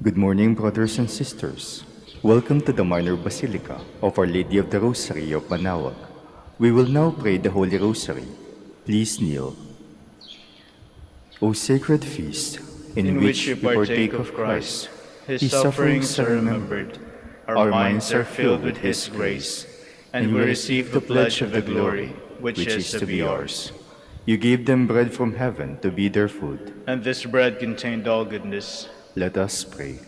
Good morning, brothers and sisters. Welcome to the Minor Basilica of Our Lady of the Rosary of Manaoag. We will now pray the Holy Rosary. Please kneel. O sacred feast, in which we partake of Christ, His sufferings are remembered, our minds are filled with His grace, and we receive the pledge of the glory which is to be ours. You gave them bread from heaven to be their food. And this bread contained all goodness. Let us pray.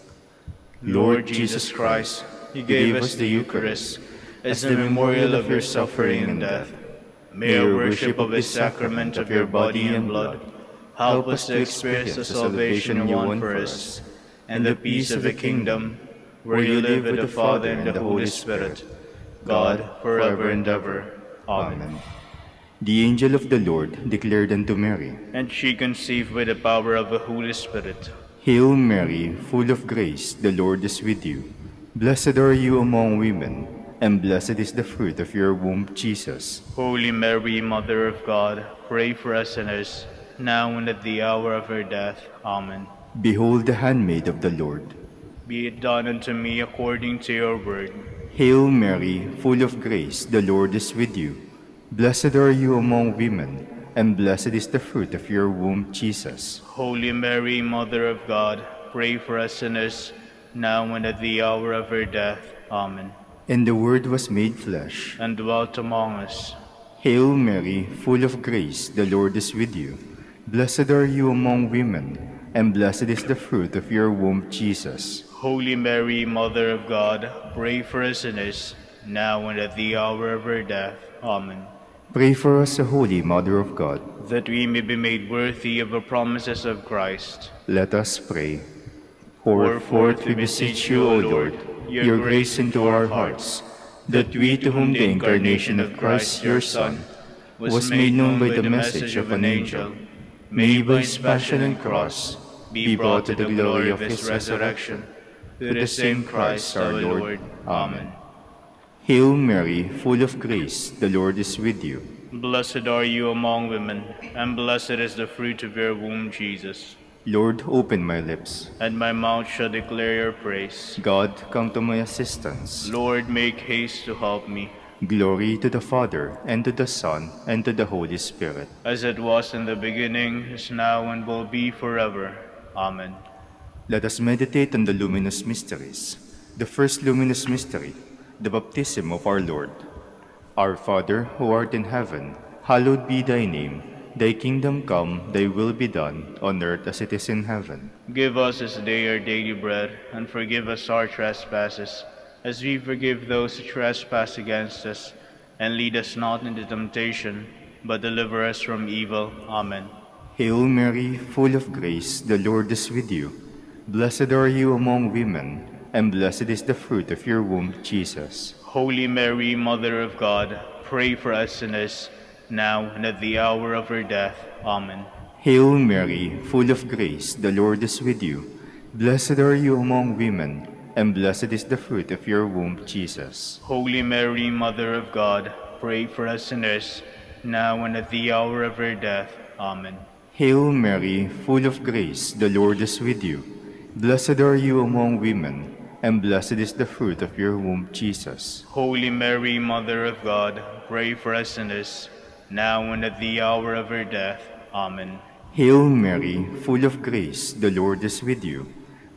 Lord Jesus Christ, you gave us the Eucharist as a memorial of your suffering and death. May our worship of this sacrament of your body and blood help us to experience the salvation you won for us, and the peace of the kingdom, where you live with the Father and the Holy Spirit, God, forever and ever. Amen. The angel of the Lord declared unto Mary, And she conceived with the power of the Holy Spirit. Hail Mary, full of grace, the Lord is with you. Blessed are you among women, and blessed is the fruit of your womb, Jesus. Holy Mary, Mother of God, pray for us sinners, now and at the hour of our death. Amen. Behold the handmaid of the Lord. Be it done unto me according to your word. Hail Mary, full of grace, the Lord is with you. Blessed are you among women, and blessed is the fruit of your womb, Jesus. Holy Mary, Mother of God, pray for us sinners, now and at the hour of our death. Amen. And the Word was made flesh, and dwelt among us. Hail Mary, full of grace, the Lord is with you. Blessed are you among women, and blessed is the fruit of your womb, Jesus. Holy Mary, Mother of God, pray for us sinners, now and at the hour of our death. Amen. Pray for us, O Holy Mother of God, that we may be made worthy of the promises of Christ. Let us pray. Pour forth, we beseech you, O Lord, your grace into our hearts, that we, to whom the incarnation of Christ, your Son, was made known by the message of an angel, may by his passion and cross be brought to the glory of his resurrection. Through the same Christ our Lord. Amen. Hail Mary, full of grace, the Lord is with you. Blessed are you among women, and blessed is the fruit of your womb, Jesus. Lord, open my lips, and my mouth shall declare your praise. God, come to my assistance. Lord, make haste to help me. Glory to the Father, and to the Son, and to the Holy Spirit. As it was in the beginning, is now, and will be forever. Amen. Let us meditate on the luminous mysteries. The first luminous mystery, the baptism of our Lord. Our Father, who art in heaven, hallowed be thy name. Thy kingdom come, thy will be done, on earth as it is in heaven. Give us this day our daily bread, and forgive us our trespasses, as we forgive those who trespass against us. And lead us not into temptation, but deliver us from evil. Amen. Hail Mary, full of grace, the Lord is with you. Blessed are you among women, and blessed is the fruit of your womb, Jesus. Holy Mary, Mother of God, pray for us sinners, now and at the hour of our death. Amen. Hail Mary, full of grace, the Lord is with you. Blessed are you among women, and blessed is the fruit of your womb, Jesus. Holy Mary, Mother of God, pray for us sinners, now and at the hour of our death. Amen. Hail Mary, full of grace, the Lord is with you. Blessed are you among women, and blessed is the fruit of your womb, Jesus. Holy Mary, Mother of God, pray for us sinners, now and at the hour of our death. Amen. Hail Mary, full of grace, the Lord is with you.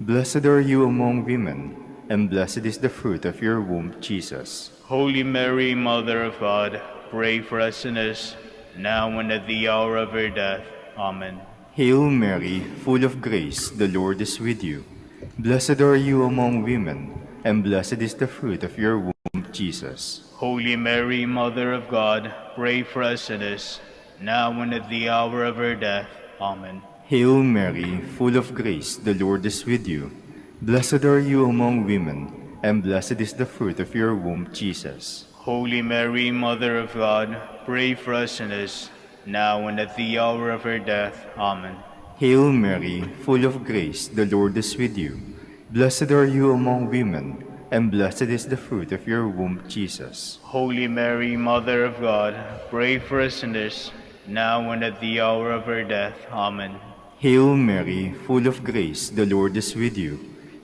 Blessed are you among women, and blessed is the fruit of your womb, Jesus. Holy Mary, Mother of God, pray for us sinners, now and at the hour of our death. Amen. Hail Mary, full of grace, the Lord is with you. Blessed are you among women, and blessed is the fruit of your womb, Jesus. Holy Mary, Mother of God, pray for us sinners, now and at the hour of our death. Amen. Hail Mary, full of grace, the Lord is with you. Blessed are you among women, and blessed is the fruit of your womb, Jesus. Holy Mary, Mother of God, pray for us sinners, now and at the hour of our death. Amen. Hail Mary, full of grace, the Lord is with you. Blessed are you among women, and blessed is the fruit of your womb, Jesus. Holy Mary, Mother of God, pray for us sinners, now and at the hour of our death. Amen. Hail Mary, full of grace, the Lord is with you.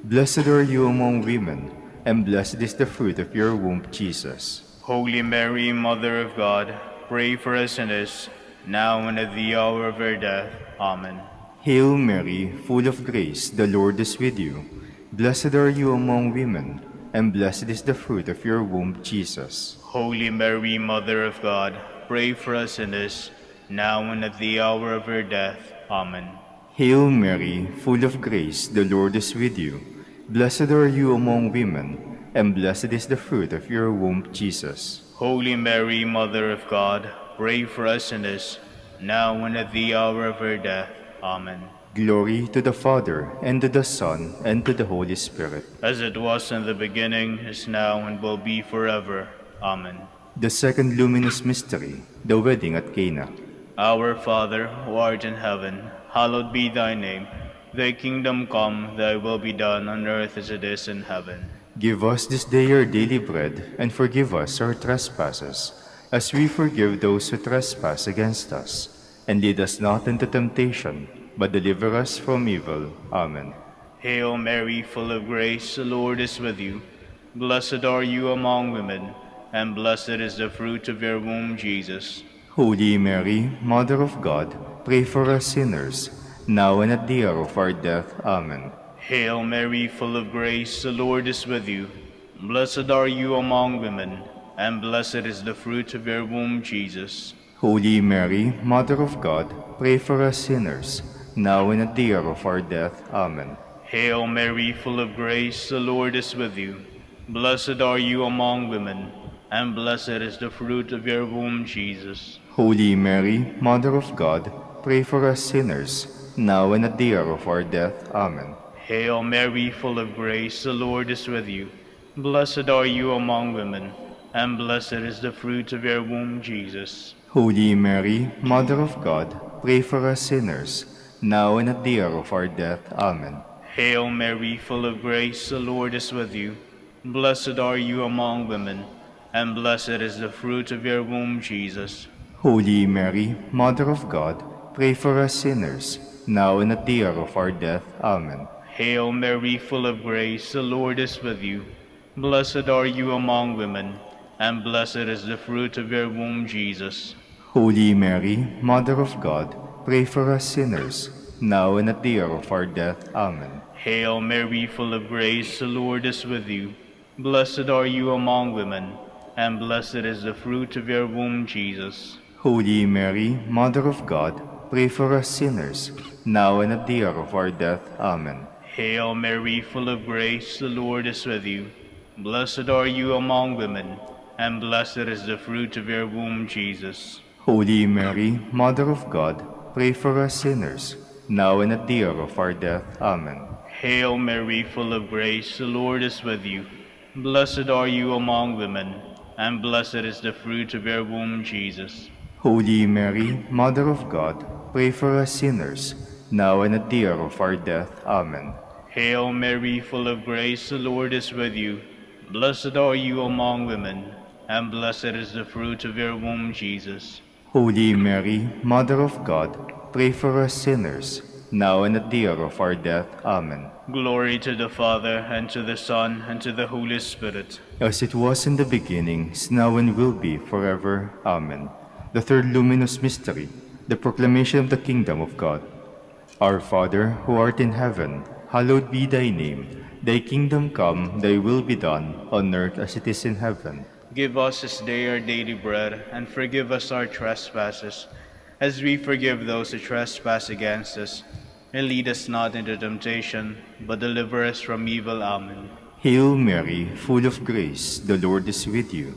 Blessed are you among women, and blessed is the fruit of your womb, Jesus. Holy Mary, Mother of God, pray for us sinners, now and at the hour of our death. Amen. Hail Mary, full of grace, the Lord is with you. Blessed are you among women, and blessed is the fruit of your womb, Jesus. Holy Mary, Mother of God, pray for us sinners, now and at the hour of our death. Amen. Hail Mary, full of grace, the Lord is with you. Blessed are you among women, and blessed is the fruit of your womb, Jesus. Holy Mary, Mother of God, pray for us sinners, now and at the hour of our death. Amen. Glory to the Father, and to the Son, and to the Holy Spirit. As it was in the beginning, is now, and will be forever. Amen. The second luminous mystery, the wedding at Cana. Our Father, who art in heaven, hallowed be thy name. Thy kingdom come, thy will be done on earth as it is in heaven. Give us this day our daily bread, and forgive us our trespasses, as we forgive those who trespass against us. And lead us not into temptation, but deliver us from evil. Amen. Hail Mary, full of grace, the Lord is with you. Blessed are you among women, and blessed is the fruit of your womb, Jesus. Holy Mary, Mother of God, pray for us sinners, now and at the hour of our death. Amen. Hail Mary, full of grace, the Lord is with you. Blessed are you among women, and blessed is the fruit of your womb, Jesus. Holy Mary, Mother of God, pray for us sinners, now and at the hour of our death. Amen. Hail Mary, full of grace, the Lord is with you. Blessed are you among women, and blessed is the fruit of your womb, Jesus. Holy Mary, Mother of God, pray for us sinners, now and at the hour of our death. Amen. Hail Mary, full of grace, the Lord is with you. Blessed are you among women, and blessed is the fruit of your womb, Jesus. Holy Mary, Mother of God, pray for us sinners, now and at the hour of our death. Amen. Hail Mary, full of grace, the Lord is with you. Blessed are you among women, and blessed is the fruit of your womb, Jesus. Holy Mary, Mother of God, pray for us sinners, now and at the hour of our death. Amen. Hail Mary, full of grace, the Lord is with you. Blessed are you among women, and blessed is the fruit of your womb, Jesus. Holy Mary, Mother of God, pray for us sinners, now and at the hour of our death. Amen. Hail Mary, full of grace, the Lord is with you. Blessed are you among women, and blessed is the fruit of your womb, Jesus. Holy Mary, Mother of God, pray for us sinners, now and at the hour of our death. Amen. Hail Mary, full of grace, the Lord is with you. Blessed are you among women, and blessed is the fruit of your womb, Jesus. Holy Mary, Mother of God, pray for us sinners, now and at the hour of our death. Amen. Hail Mary, full of grace, the Lord is with you. Blessed are you among women, and blessed is the fruit of your womb, Jesus. Holy Mary, Mother of God, pray for us sinners, now and at the hour of our death. Amen. Hail Mary, full of grace, the Lord is with you. Blessed are you among women, and blessed is the fruit of your womb, Jesus. Holy Mary, Mother of God, pray for us sinners, now and at the hour of our death. Amen. Glory to the Father, and to the Son, and to the Holy Spirit. As it was in the beginning, is now and will be forever. Amen. The third luminous mystery, the proclamation of the kingdom of God. Our Father, who art in heaven, hallowed be thy name. Thy kingdom come, thy will be done, on earth as it is in heaven. Give us this day our daily bread, and forgive us our trespasses, as we forgive those who trespass against us. And lead us not into temptation, but deliver us from evil. Amen. Hail Mary, full of grace, the Lord is with you.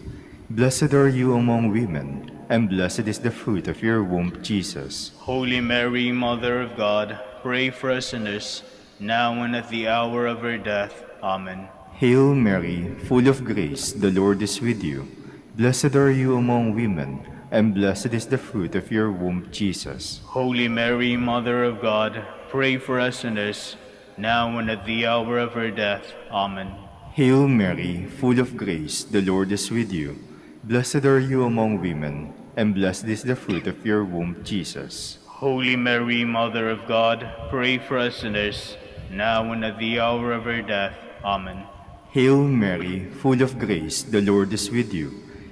Blessed are you among women, and blessed is the fruit of your womb, Jesus. Holy Mary, Mother of God, pray for us sinners, now and at the hour of our death. Amen. Hail Mary, full of grace, the Lord is with you. Blessed are you among women, and blessed is the fruit of your womb, Jesus. Holy Mary, Mother of God, pray for us sinners, now and at the hour of our death. Amen. Hail Mary, full of grace, the Lord is with you. Blessed are you among women, and blessed is the fruit of your womb, Jesus. Holy Mary, Mother of God, pray for us sinners, now and at the hour of our death. Amen. Hail Mary, full of grace, the Lord is with you.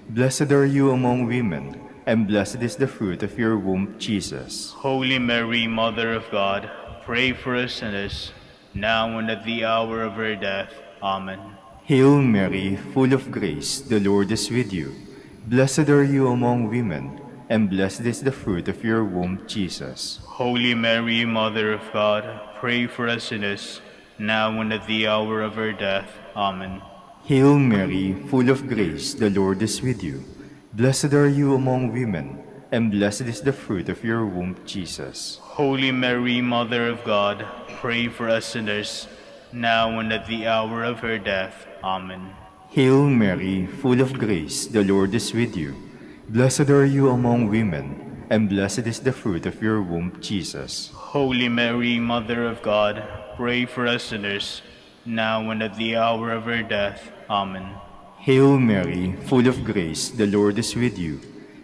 Blessed are you among women, and blessed is the fruit of your womb, Jesus. Holy Mary, Mother of God, pray for us sinners, now and at the hour of our death. Amen. Hail Mary, full of grace, the Lord is with you. Blessed are you among women, and blessed is the fruit of your womb, Jesus. Holy Mary, Mother of God, pray for us sinners, now and at the hour of our death. Amen. Hail Mary, full of grace, the Lord is with you. Blessed are you among women, and blessed is the fruit of your womb, Jesus. Holy Mary, Mother of God, pray for us sinners, now and at the hour of our death. Amen. Hail Mary, full of grace, the Lord is with you. Blessed are you among women, and blessed is the fruit of your womb, Jesus. Holy Mary, Mother of God, pray for us sinners, now and at the hour of our death. Amen. Hail Mary, full of grace, the Lord is with you.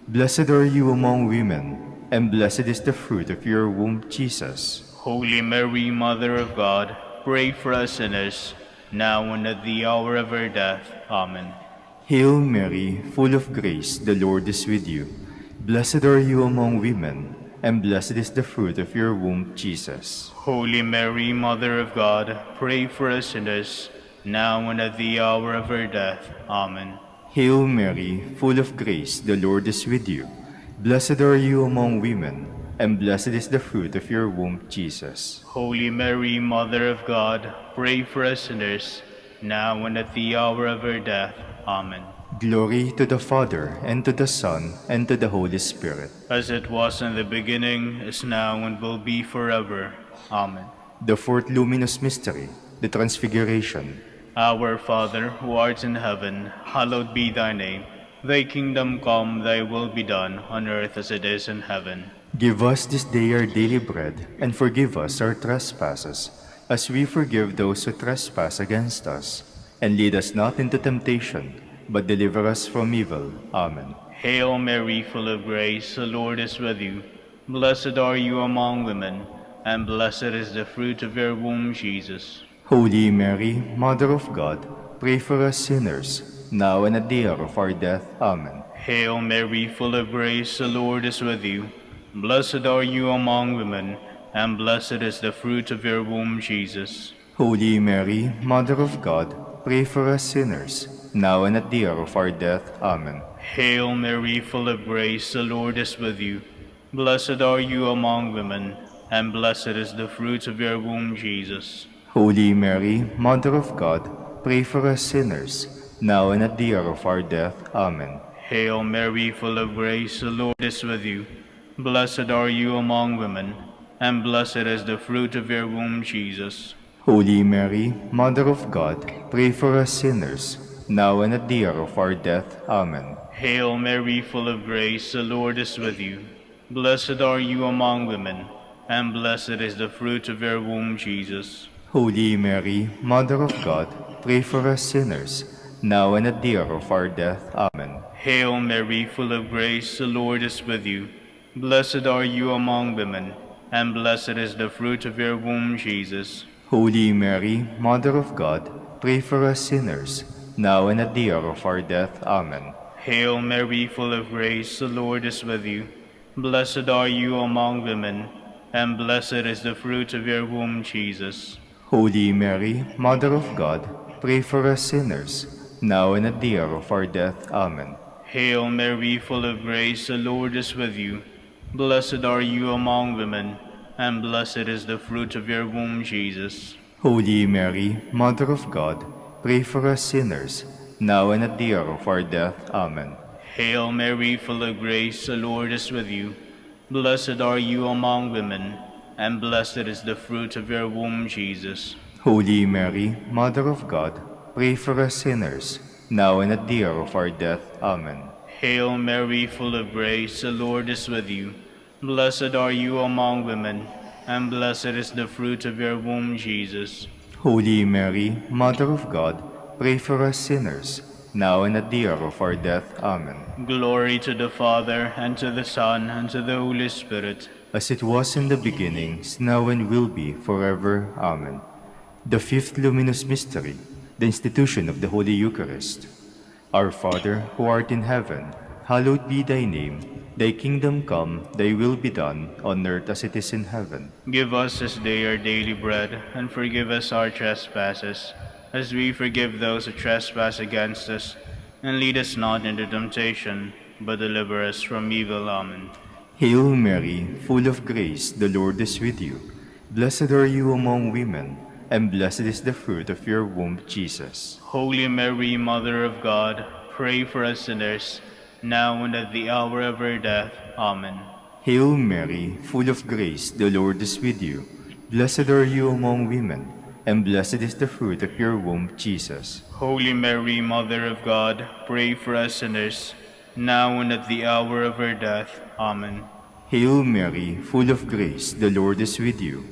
Blessed are you among women, and blessed is the fruit of your womb, Jesus. Holy Mary, Mother of God, pray for us sinners, now and at the hour of our death. Amen. Hail Mary, full of grace, the Lord is with you. Blessed are you among women, and blessed is the fruit of your womb, Jesus. Holy Mary, Mother of God, pray for us sinners, now and at the hour of our death. Amen. Hail Mary, full of grace, the Lord is with you. Blessed are you among women, and blessed is the fruit of your womb, Jesus. Holy Mary, Mother of God, pray for us sinners, now and at the hour of our death. Amen. Glory to the Father, and to the Son, and to the Holy Spirit. As it was in the beginning, is now, and will be forever. Amen. The fourth luminous mystery, the Transfiguration. Our Father, who art in heaven, hallowed be thy name. Thy kingdom come, thy will be done, on earth as it is in heaven. Give us this day our daily bread, and forgive us our trespasses, as we forgive those who trespass against us. And lead us not into temptation, but deliver us from evil. Amen. Hail Mary, full of grace, the Lord is with you. Blessed are you among women, and blessed is the fruit of your womb, Jesus. Holy Mary, Mother of God, pray for us sinners, now and at the hour of our death. Amen. Hail Mary, full of grace, the Lord is with you. Blessed are you among women, and blessed is the fruit of your womb, Jesus. Holy Mary, Mother of God, pray for us sinners, now and at the hour of our death. Amen. Hail Mary, full of grace, the Lord is with you. Blessed are you among women, and blessed is the fruit of your womb, Jesus. Holy Mary, Mother of God, pray for us sinners, now and at the hour of our death. Amen. Hail Mary, full of grace, the Lord is with you. Blessed are you among women, and blessed is the fruit of your womb, Jesus. Holy Mary, Mother of God, pray for us sinners, now and at the hour of our death. Amen. Hail Mary, full of grace, the Lord is with you. Blessed are you among women, and blessed is the fruit of your womb, Jesus. Holy Mary, Mother of God, pray for us sinners, now and at the hour of our death. Amen. Hail Mary, full of grace, the Lord is with you. Blessed are you among women, and blessed is the fruit of your womb, Jesus. Holy Mary, Mother of God, pray for us sinners, now and at the hour of our death. Amen. Hail Mary, full of grace, the Lord is with you. Blessed are you among women, and blessed is the fruit of your womb, Jesus. Holy Mary, Mother of God, pray for us sinners, now and at the hour of our death. Amen. Hail Mary, full of grace, the Lord is with you. Blessed are you among women, and blessed is the fruit of your womb, Jesus. Holy Mary, Mother of God, pray for us sinners, now and at the hour of our death. Amen. Hail Mary, full of grace, the Lord is with you. Blessed are you among women, and blessed is the fruit of your womb, Jesus. Holy Mary, Mother of God, pray for us sinners, now and at the hour of our death. Amen. Hail Mary, full of grace, the Lord is with you. Blessed are you among women, and blessed is the fruit of your womb, Jesus. Holy Mary, Mother of God, pray for us sinners, now and at the hour of our death. Amen. Glory to the Father, and to the Son, and to the Holy Spirit. As it was in the beginning, is now and will be, forever. Amen. The fifth luminous mystery, the institution of the Holy Eucharist. Our Father, who art in heaven, hallowed be thy name. Thy kingdom come, thy will be done, on earth as it is in heaven. Give us this day our daily bread, and forgive us our trespasses, as we forgive those who trespass against us. And lead us not into temptation, but deliver us from evil. Amen. Hail Mary, full of grace, the Lord is with you. Blessed are you among women, and blessed is the fruit of your womb, Jesus. Holy Mary, Mother of God, pray for us sinners, now and at the hour of our death. Amen. Hail Mary, full of grace, the Lord is with you. Blessed are you among women, and blessed is the fruit of your womb, Jesus. Holy Mary, Mother of God, pray for us sinners, now and at the hour of our death. Amen. Hail Mary, full of grace, the Lord is with you.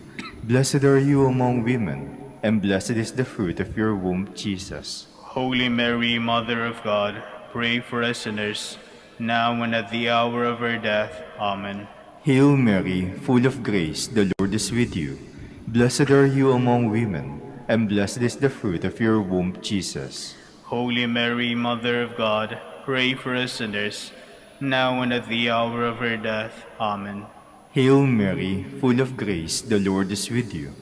Blessed are you among women, and blessed is the fruit of your womb, Jesus. Holy Mary, Mother of God, pray for us sinners, now and at the hour of our death. Amen. Hail Mary, full of grace, the Lord is with you. Blessed are you among women, and blessed is the fruit of your womb, Jesus. Holy Mary, Mother of God, pray for us sinners, now and at the hour of our death. Amen. Hail Mary, full of grace, the Lord is with you.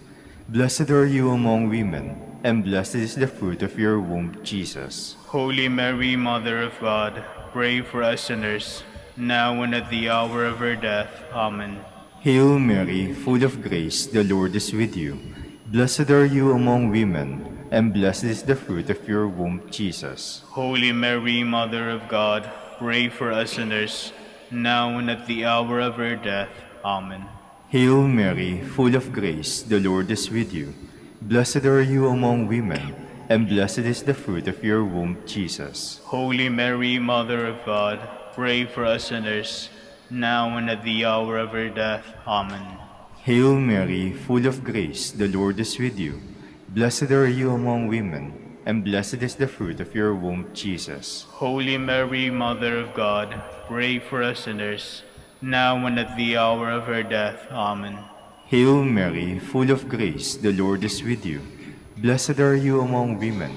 Blessed are you among women, and blessed is the fruit of your womb, Jesus. Holy Mary, Mother of God, pray for us sinners, now and at the hour of our death. Amen. Hail Mary, full of grace, the Lord is with you. Blessed are you among women, and blessed is the fruit of your womb, Jesus. Holy Mary, Mother of God, pray for us sinners, now and at the hour of our death. Amen. Hail Mary, full of grace, the Lord is with you. Blessed are you among women, and blessed is the fruit of your womb, Jesus. Holy Mary, Mother of God, pray for us sinners, now and at the hour of our death. Amen. Hail Mary, full of grace, the Lord is with you. Blessed are you among women, and blessed is the fruit of your womb, Jesus. Holy Mary, Mother of God, pray for us sinners, now and at the hour of our death. Amen. Hail Mary, full of grace, the Lord is with you. Blessed are you among women,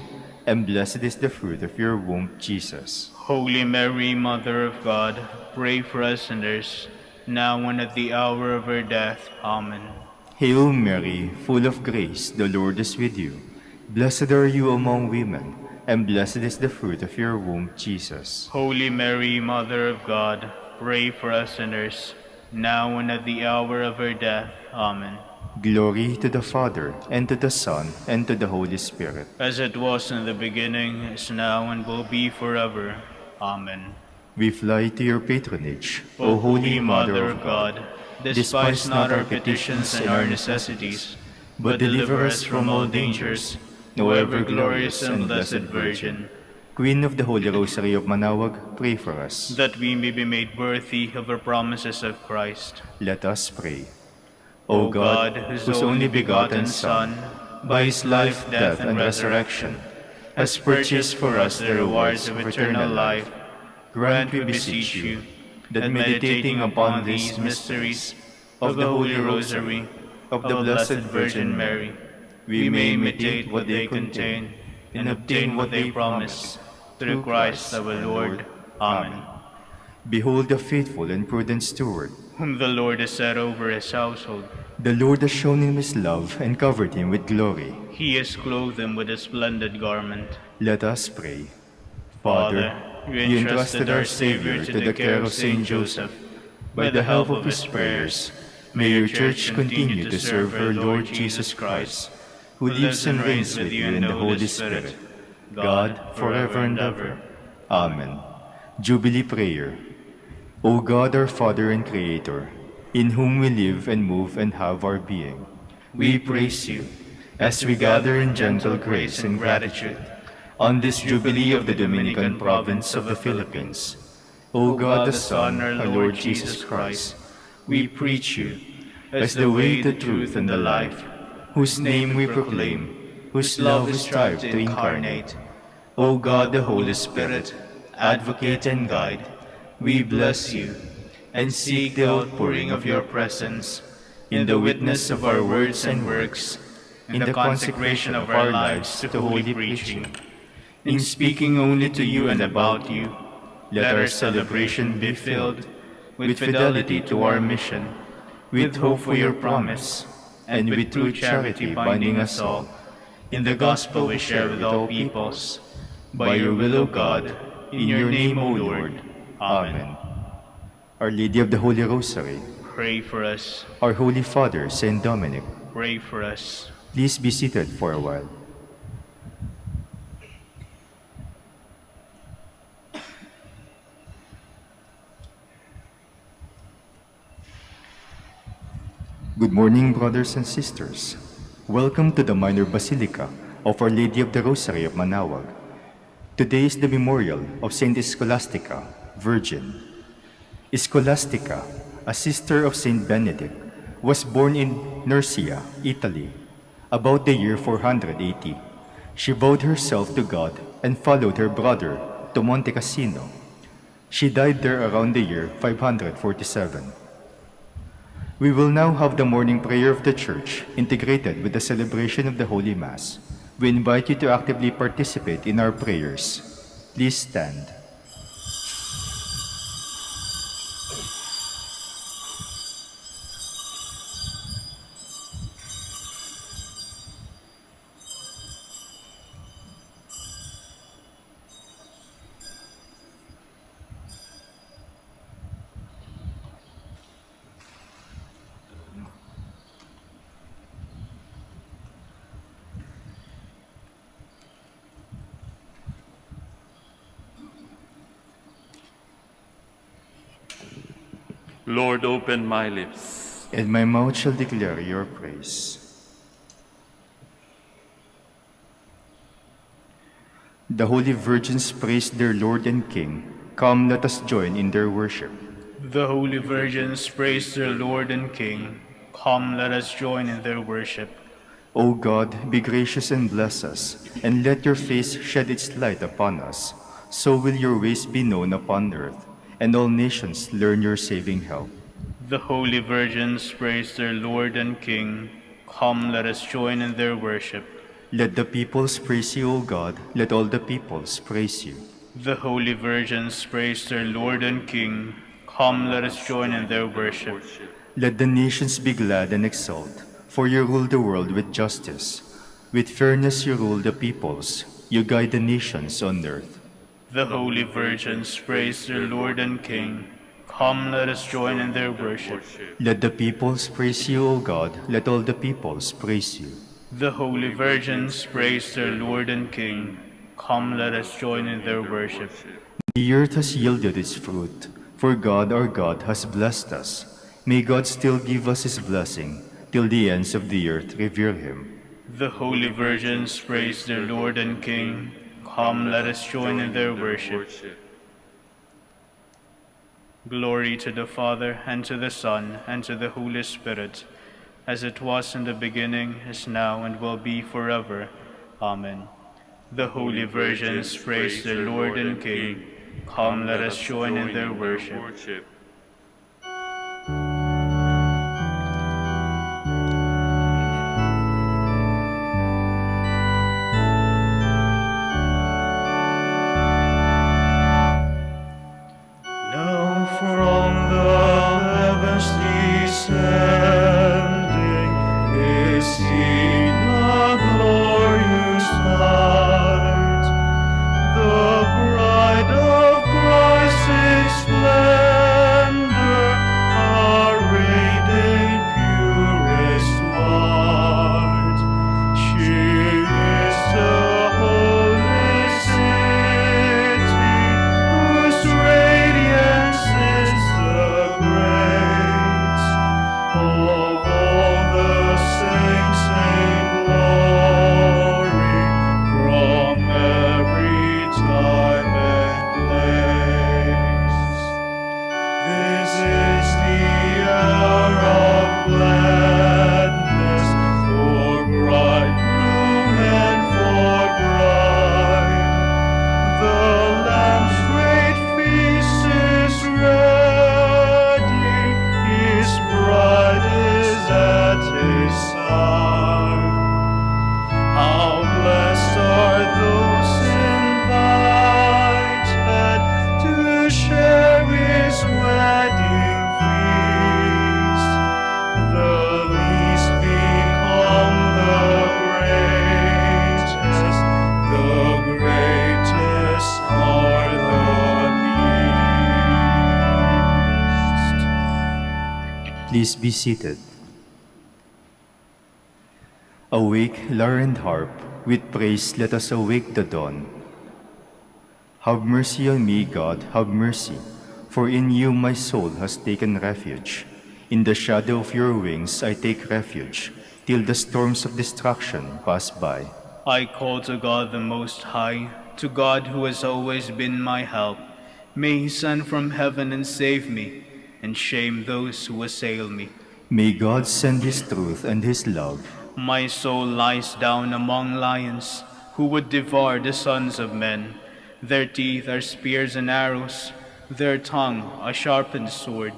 and blessed is the fruit of your womb, Jesus. Holy Mary, Mother of God, pray for us sinners, now and at the hour of our death. Amen. Hail Mary, full of grace, the Lord is with you. Blessed are you among women, and blessed is the fruit of your womb, Jesus. Holy Mary, Mother of God, pray for us sinners, now and at the hour of our death. Amen. Glory to the Father, and to the Son, and to the Holy Spirit. As it was in the beginning, is now, and will be forever. Amen. We fly to your patronage, O Holy Mother of God, despise not our petitions and our necessities, but deliver us from all dangers, O ever glorious and blessed Virgin, Queen of the Holy Rosary of Manaoag, pray for us. that we may be made worthy of the promises of Christ. Let us pray. O God, whose only begotten Son, by his life, death, and resurrection, has purchased for us the rewards of eternal life, grant, we beseech you, that meditating upon these mysteries of the Holy Rosary of the Blessed Virgin Mary, we may imitate what they contain and obtain what they promise, through Christ our Lord. Amen. Behold the faithful and prudent steward. Whom the Lord has set over his household. The Lord has shown him his love and covered him with glory. He has clothed him with a splendid garment. Let us pray. Father, you entrusted our Savior to the care of Saint Joseph. By the help of his prayers, may your Church continue to serve her Lord Jesus Christ, who lives and reigns with you in the Holy Spirit, God, forever and ever. Amen. Jubilee Prayer. O God, our Father and Creator, in whom we live and move and have our being, we praise you as we gather in gentle grace and gratitude on this Jubilee of the Dominican province of the Philippines. O God the Son, our Lord Jesus Christ, we preach you as the way, the truth, and the life, whose name we proclaim, whose love we strive to incarnate. O God, the Holy Spirit, advocate and guide, we bless you and seek the outpouring of your presence in the witness of our words and works, in the consecration of our lives to holy preaching. In speaking only to you and about you, let our celebration be filled with fidelity to our mission, with hope for your promise, and with true charity binding us all, in the gospel we share with all peoples. By your will, O God, in your name, O Lord. Amen. Our Lady of the Holy Rosary, Pray for us. our Holy Father, Saint Dominic, Pray for us. please be seated for a while. Good morning, brothers and sisters. Welcome to the Minor Basilica of Our Lady of the Rosary of Manaoag. Today is the memorial of Saint Scholastica, Virgin. Scholastica, a sister of Saint Benedict, was born in Nursia, Italy, about the year 480. She vowed herself to God and followed her brother to Monte Cassino. She died there around the year 547. We will now have the morning prayer of the Church integrated with the celebration of the Holy Mass. We invite you to actively participate in our prayers. Please stand. Lord, open my lips. And my mouth shall declare your praise. The holy virgins praise their Lord and King. Come, let us join in their worship. The holy virgins praise their Lord and King. Come, let us join in their worship. O God, be gracious and bless us, and let your face shed its light upon us. So will your ways be known upon earth, and all nations learn your saving help. The holy virgins praise their Lord and King. Come, let us join in their worship. Let the peoples praise you, O God, let all the peoples praise you. The holy virgins praise their Lord and King. Come, let us join in their worship. Let the nations be glad and exult, for you rule the world with justice. With fairness you rule the peoples, you guide the nations on earth. The holy virgins praise their Lord and King. Come, let us join in their worship. Let the peoples praise you, O God, let all the peoples praise you. The holy virgins praise their Lord and King. Come, let us join in their worship. The earth has yielded its fruit, for God our God has blessed us. May God still give us his blessing, till the ends of the earth revere him. The holy virgins praise their Lord and King. Come, let us join in their worship. Glory to the Father, and to the Son, and to the Holy Spirit, as it was in the beginning, is now, and will be forever. Amen. The holy virgins praise their Lord and King. Come, let us join in their worship. Now from the heavens descending is seen a glorious light, the bride of Christ in splendor, arrayed in purest white. She is the holy city, whose radiance is the grace of all the saints in glory from every time and place. This is the hour of gladness for bridegroom and for bride. The Lamb's great feast is ready, his bride is at his side. Please be seated. Awake, lyre and harp, with praise let us awake the dawn. Have mercy on me, God, have mercy, for in you my soul has taken refuge. In the shadow of your wings I take refuge, till the storms of destruction pass by. I call to God the Most High, to God who has always been my help. May he send from heaven and save me, and shame those who assail me. May God send his truth and his love. My soul lies down among lions, who would devour the sons of men. Their teeth are spears and arrows, their tongue a sharpened sword.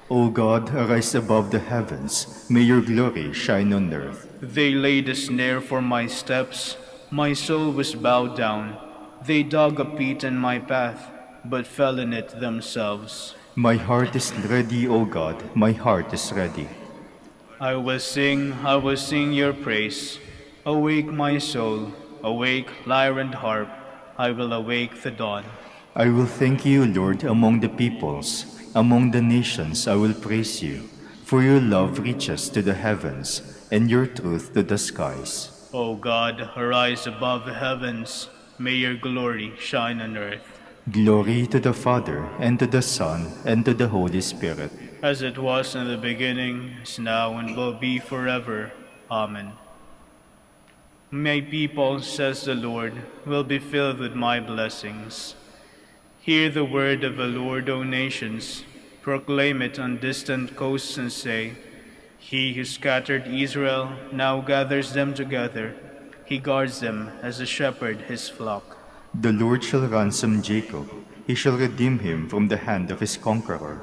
O God, arise above the heavens, may your glory shine on earth. They laid a snare for my steps, my soul was bowed down. They dug a pit in my path, but fell in it themselves. My heart is ready, O God, my heart is ready. I will sing your praise. Awake my soul, awake lyre and harp, I will awake the dawn. I will thank you, Lord, among the peoples. Among the nations I will praise you, for your love reaches to the heavens, and your truth to the skies. O God, arise above the heavens, may your glory shine on earth. Glory to the Father, and to the Son, and to the Holy Spirit. As it was in the beginning, is now, and will be forever. Amen. My people, says the Lord, will be filled with my blessings. Hear the word of the Lord, O nations. Proclaim it on distant coasts and say, He who scattered Israel now gathers them together. He guards them as a shepherd his flock. The Lord shall ransom Jacob. He shall redeem him from the hand of his conqueror.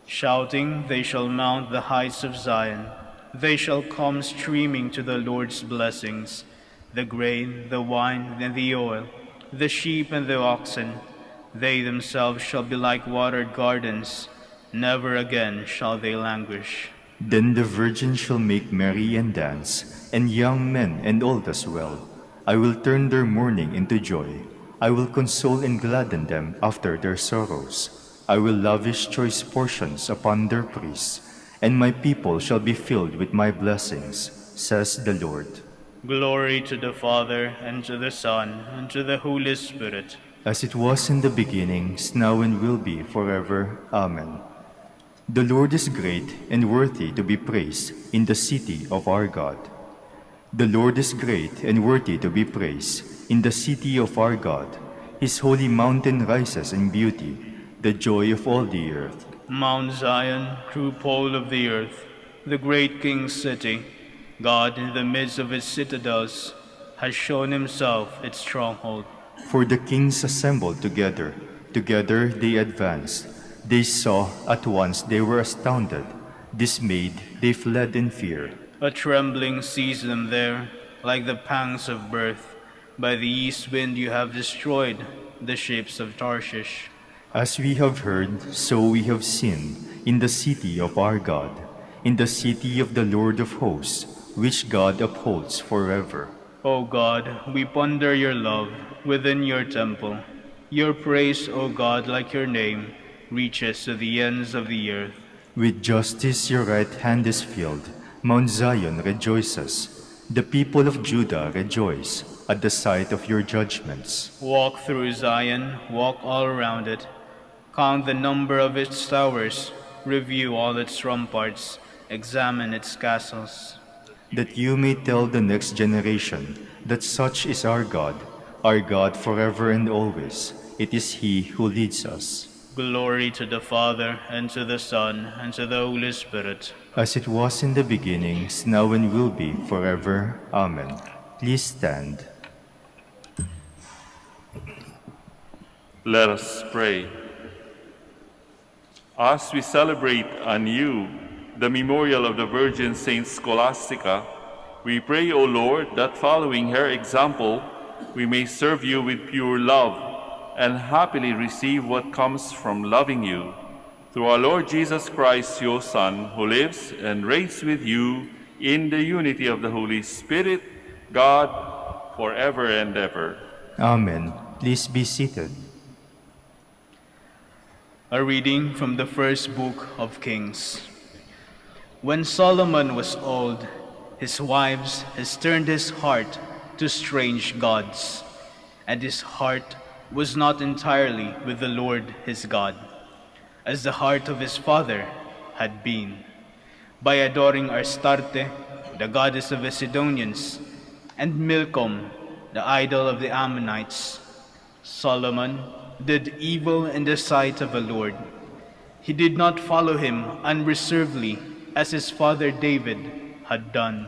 Shouting, they shall mount the heights of Zion. They shall come streaming to the Lord's blessings, the grain, the wine, and the oil, the sheep and the oxen. They themselves shall be like watered gardens. Never again shall they languish. Then the virgin shall make merry and dance, and young men and old as well. I will turn their mourning into joy. I will console and gladden them after their sorrows. I will lavish choice portions upon their priests, and my people shall be filled with my blessings, says the Lord. Glory to the Father, and to the Son, and to the Holy Spirit. As it was in the beginning, is now and will be forever. Amen. The Lord is great and worthy to be praised in the city of our God. The Lord is great and worthy to be praised in the city of our God. His holy mountain rises in beauty, the joy of all the earth. Mount Zion, true pole of the earth, the great King's city, God in the midst of its citadels, has shown himself its stronghold. For the kings assembled together, together they advanced. They saw at once, they were astounded. Dismayed, they fled in fear. A trembling seized them there, like the pangs of birth. By the east wind you have destroyed the ships of Tarshish. As we have heard, so we have seen in the city of our God, in the city of the Lord of hosts, which God upholds forever. O God, we ponder your love within your temple. Your praise, O God, like your name, reaches to the ends of the earth. With justice your right hand is filled. Mount Zion rejoices. The people of Judah rejoice at the sight of your judgments. Walk through Zion, walk all around it. Count the number of its towers, review all its ramparts, examine its castles. That you may tell the next generation that such is our God forever and always. It is He who leads us. Glory to the Father, and to the Son, and to the Holy Spirit. As it was in the beginning, is now and will be forever. Amen. Please stand. Let us pray. As we celebrate anew the memorial of the Virgin Saint Scholastica, we pray, O Lord, that following her example, we may serve you with pure love and happily receive what comes from loving you. Through our Lord Jesus Christ, your Son, who lives and reigns with you in the unity of the Holy Spirit, God, forever and ever. Amen. Please be seated. A reading from the first book of Kings. When Solomon was old, his wives has turned his heart to strange gods, and his heart was not entirely with the Lord his God, as the heart of his father had been, by adoring Astarte, the goddess of the Sidonians, and Milcom, the idol of the Ammonites. Solomon did evil in the sight of the Lord. He did not follow him unreservedly as his father David had done.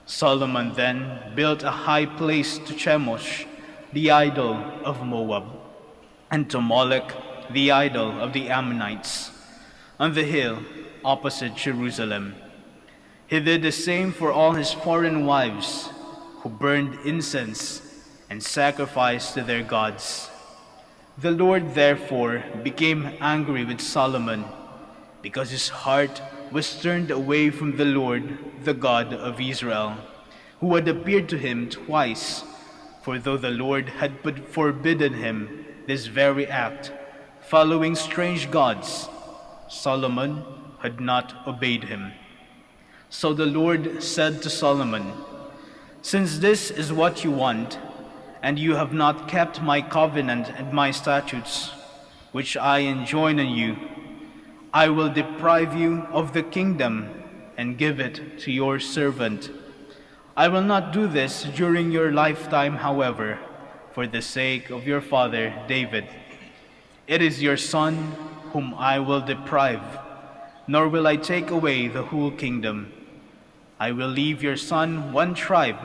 Solomon then built a high place to Chemosh, the idol of Moab, and to Molech, the idol of the Ammonites, on the hill opposite Jerusalem. He did the same for all his foreign wives, who burned incense and sacrificed to their gods. The Lord therefore became angry with Solomon, because his heart was turned away from the Lord, the God of Israel, who had appeared to him twice. For though the Lord had forbidden him this very act, following strange gods, Solomon had not obeyed him. So the Lord said to Solomon, "Since this is what you want, and you have not kept my covenant and my statutes, which I enjoin on you, I will deprive you of the kingdom and give it to your servant. I will not do this during your lifetime, however, for the sake of your father David. It is your son whom I will deprive, nor will I take away the whole kingdom. I will leave your son one tribe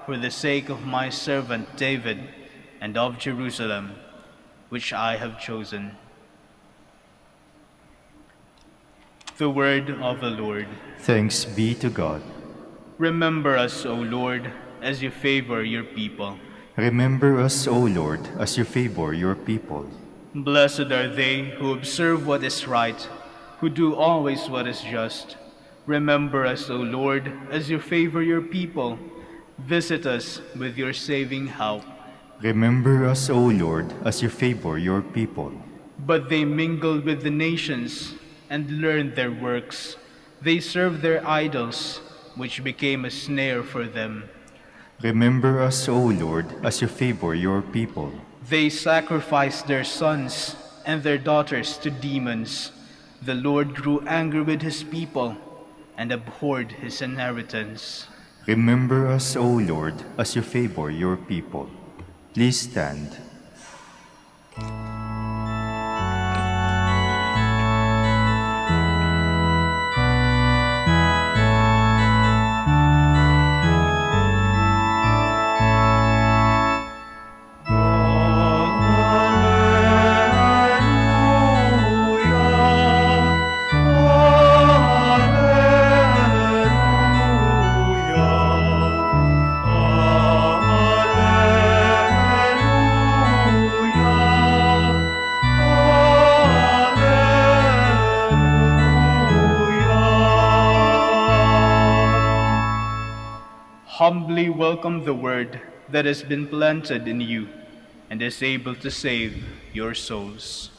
for the sake of my servant David and of Jerusalem, which I have chosen." The word of the Lord. Thanks be to God. Remember us, O Lord, as you favor your people. Remember us, O Lord, as you favor your people. Blessed are they who observe what is right, who do always what is just. Remember us, O Lord, as you favor your people. Visit us with your saving help. Remember us, O Lord, as you favor your people. But they mingled with the nations and learned their works. They served their idols, which became a snare for them. Remember us, O Lord, as you favor your people. They sacrificed their sons and their daughters to demons. The Lord grew angry with his people and abhorred his inheritance. Remember us, O Lord, as you favor your people. Please stand. Humbly welcome the word that has been planted in you and is able to save your souls.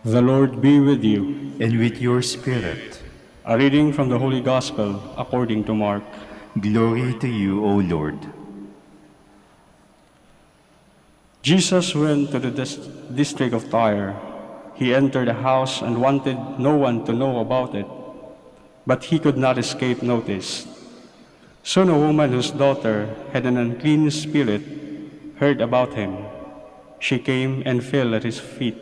The Lord be with you. And with your spirit. A reading from the Holy Gospel according to Mark. Glory to you, O Lord. Jesus went to the district of Tyre. He entered a house and wanted no one to know about it, but he could not escape notice. Soon a woman whose daughter had an unclean spirit heard about him. She came and fell at his feet.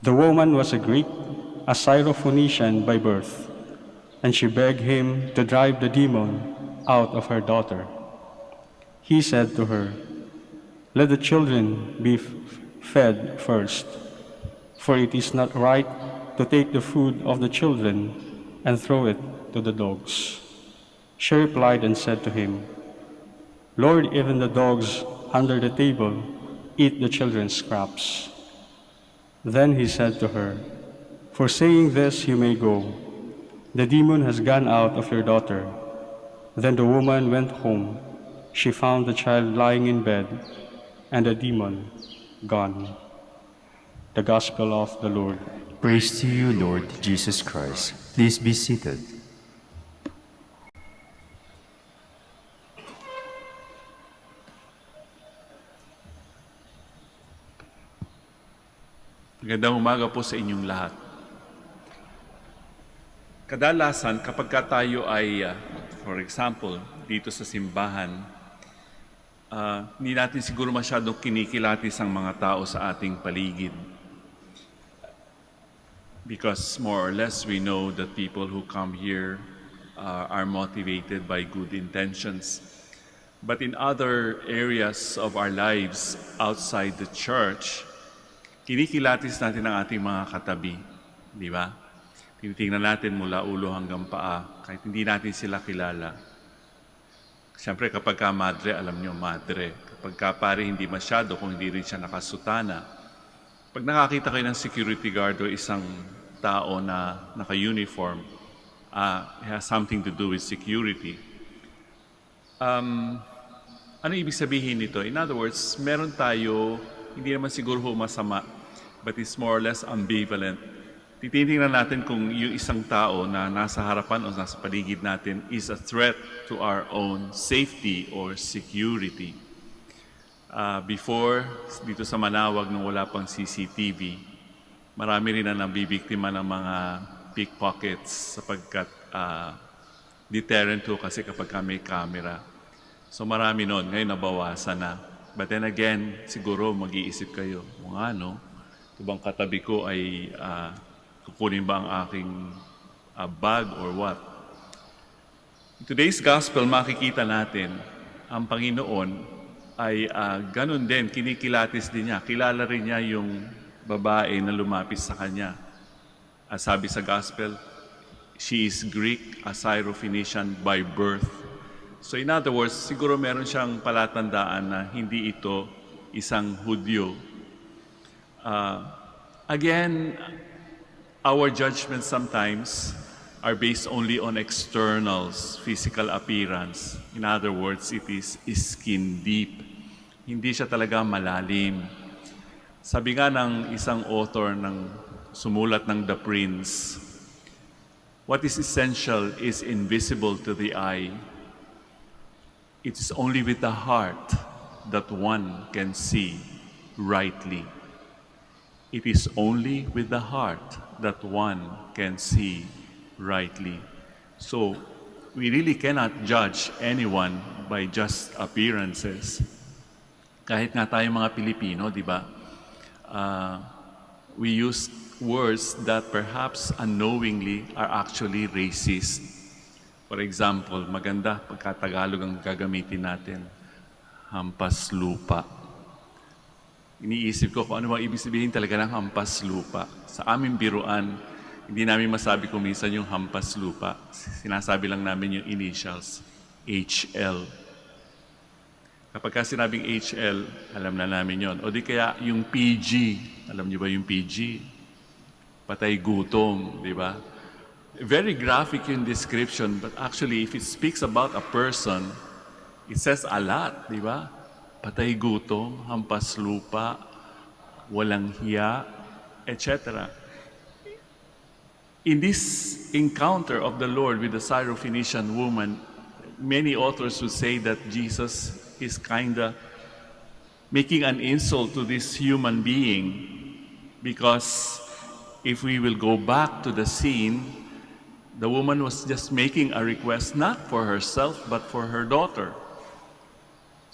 The woman was a Greek, a Syrophoenician by birth, and she begged him to drive the demon out of her daughter. He said to her, "Let the children be fed first, for it is not right to take the food of the children and throw it to the dogs." She replied and said to him, "Lord, even the dogs under the table eat the children's scraps." Then he said to her, "For saying this, you may go. The demon has gone out of your daughter." Then the woman went home. She found the child lying in bed, and the demon gone. The Gospel of the Lord. Praise to you, Lord Jesus Christ. Please be seated. Magandang umaga po sa inyong lahat. Kadalasan, kapag tayo ay, for example, dito sa simbahan, hindi natin siguro masyadong kinikilatis ang mga tao sa ating paligid. Because more or less we know that people who come here are motivated by good intentions. But in other areas of our lives outside the church, kinikilatis natin ang ating mga katabi, di ba? Tinitingnan natin mula ulo hanggang paa, kahit hindi natin sila kilala. Siyempre, kapag ka madre, alam niyo, madre. Kapag ka pare, hindi masyado, kung hindi rin siya nakasutana. Pag nakakita kayo ng security guard o isang tao na naka-uniform, it has something to do with security. Ano ibig sabihin nito? In other words, meron tayo, hindi naman siguro masama, but it's more or less ambivalent. Titingnan natin kung yung isang tao na nasa harapan o nasa paligid natin is a threat to our own safety or security. Before, dito sa Manawag, nung wala pang CCTV, marami rin na nabibiktima ng mga pickpockets sapagkat deterrent to kasi kapag may camera. So marami noon, ngayon nabawasan na. But then again, siguro mag-iisip kayo, no? Ito bang katabi ko ay kukunin ba ang aking bag or what? In today's gospel, makikita natin ang Panginoon ay ganun din, kinikilatis din niya. Kilala rin niya yung babae na lumapit sa kanya. As sabi sa gospel, she is Greek, a Syro-Phoenician by birth. So in other words, siguro meron siyang palatandaan na hindi ito isang Hudyo. Again, our judgments sometimes are based only on externals, physical appearance. In other words, it is skin deep. Hindi siya talaga malalim. Sabi nga ng isang author ng sumulat ng The Prince, what is essential is invisible to the eye. It is only with the heart that one can see rightly. It is only with the heart that one can see rightly. So, we really cannot judge anyone by just appearances. Kahit nga tayo mga Pilipino, di ba? We use words that perhaps unknowingly are actually racist. For example, maganda pagka Tagalog ang gagamitin natin, hampas lupa. Iniisip ko kung ano bang ibig sabihin talaga ng hampas lupa. Sa aming biruan, hindi namin masabi kung minsan yung hampas lupa. Sinasabi lang namin yung initials, HL. Kapag ka sinabing HL, alam na namin yon. O di kaya yung PG, alam niyo ba yung PG? Patay gutom, di ba? Very graphic yung description, but actually, if it speaks about a person, it says a lot, di ba? Patay gutom, hampas lupa, walang hiya, etc. In this encounter of the Lord with the Syro-Phoenician woman, many authors would say that Jesus is kinda making an insult to this human being, because if we will go back to the scene, the woman was just making a request not for herself but for her daughter,